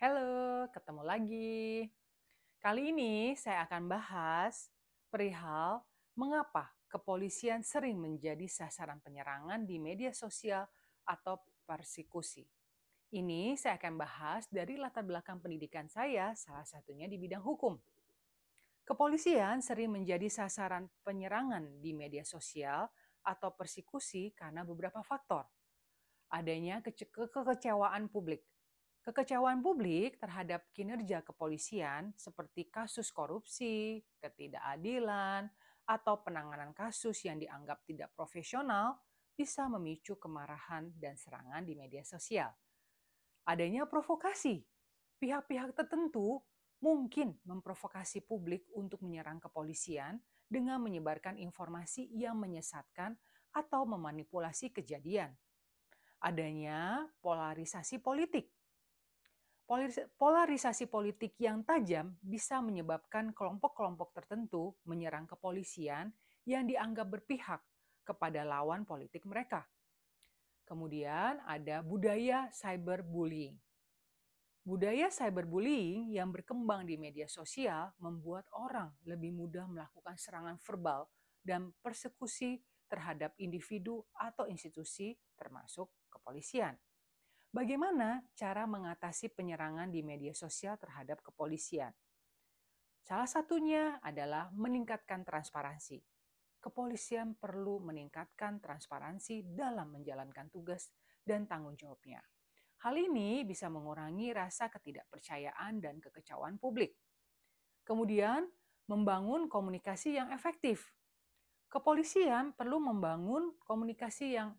Halo, ketemu lagi. Kali ini saya akan bahas perihal mengapa kepolisian sering menjadi sasaran penyerangan di media sosial atau persekusi. Ini saya akan bahas dari latar belakang pendidikan saya, salah satunya di bidang hukum. Kepolisian sering menjadi sasaran penyerangan di media sosial atau persekusi karena beberapa faktor. Adanya kekecewaan publik. Kekecewaan publik terhadap kinerja kepolisian seperti kasus korupsi, ketidakadilan, atau penanganan kasus yang dianggap tidak profesional bisa memicu kemarahan dan serangan di media sosial. Adanya provokasi. Pihak-pihak tertentu mungkin memprovokasi publik untuk menyerang kepolisian dengan menyebarkan informasi yang menyesatkan atau memanipulasi kejadian. Adanya polarisasi politik. Polarisasi politik yang tajam bisa menyebabkan kelompok-kelompok tertentu menyerang kepolisian yang dianggap berpihak kepada lawan politik mereka. Kemudian ada budaya cyberbullying. Budaya cyberbullying yang berkembang di media sosial membuat orang lebih mudah melakukan serangan verbal dan persekusi terhadap individu atau institusi termasuk kepolisian. Bagaimana cara mengatasi penyerangan di media sosial terhadap kepolisian? Salah satunya adalah meningkatkan transparansi. Kepolisian perlu meningkatkan transparansi dalam menjalankan tugas dan tanggung jawabnya. Hal ini bisa mengurangi rasa ketidakpercayaan dan kekecewaan publik. Kemudian, membangun komunikasi yang efektif. Kepolisian perlu membangun komunikasi yang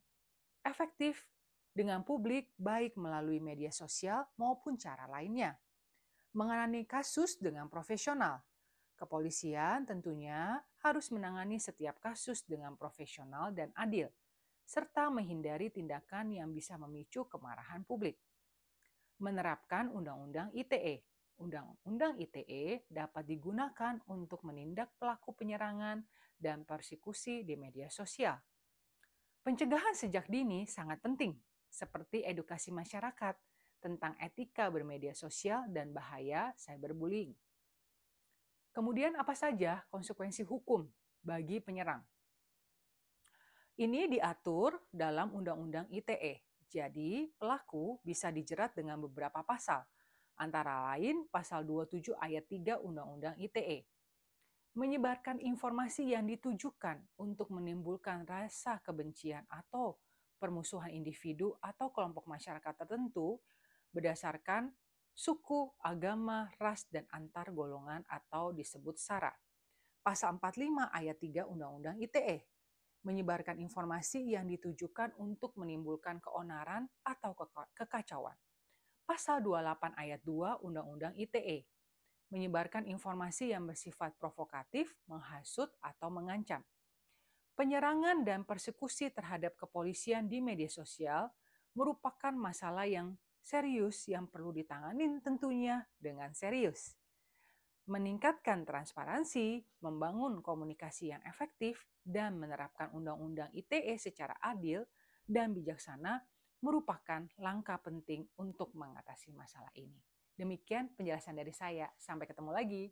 efektif dengan publik baik melalui media sosial maupun cara lainnya. Menangani kasus dengan profesional. Kepolisian tentunya harus menangani setiap kasus dengan profesional dan adil, serta menghindari tindakan yang bisa memicu kemarahan publik. Menerapkan Undang-Undang ITE. Undang-Undang ITE dapat digunakan untuk menindak pelaku penyerangan dan persekusi di media sosial. Pencegahan sejak dini sangat penting, seperti edukasi masyarakat tentang etika bermedia sosial dan bahaya cyberbullying. Kemudian apa saja konsekuensi hukum bagi penyerang? Ini diatur dalam Undang-Undang ITE. Jadi, pelaku bisa dijerat dengan beberapa pasal, antara lain pasal 27 ayat 3 Undang-Undang ITE. Menyebarkan informasi yang ditujukan untuk menimbulkan rasa kebencian atau permusuhan individu atau kelompok masyarakat tertentu berdasarkan suku, agama, ras, dan antar golongan atau disebut SARA. Pasal 45 ayat 3 Undang-Undang ITE. Menyebarkan informasi yang ditujukan untuk menimbulkan keonaran atau kekacauan. Pasal 28 ayat 2 Undang-Undang ITE. Menyebarkan informasi yang bersifat provokatif, menghasut, atau mengancam. Penyerangan dan persekusi terhadap kepolisian di media sosial merupakan masalah yang serius yang perlu ditangani tentunya dengan serius. Meningkatkan transparansi, membangun komunikasi yang efektif, dan menerapkan Undang-Undang ITE secara adil dan bijaksana merupakan langkah penting untuk mengatasi masalah ini. Demikian penjelasan dari saya. Sampai ketemu lagi.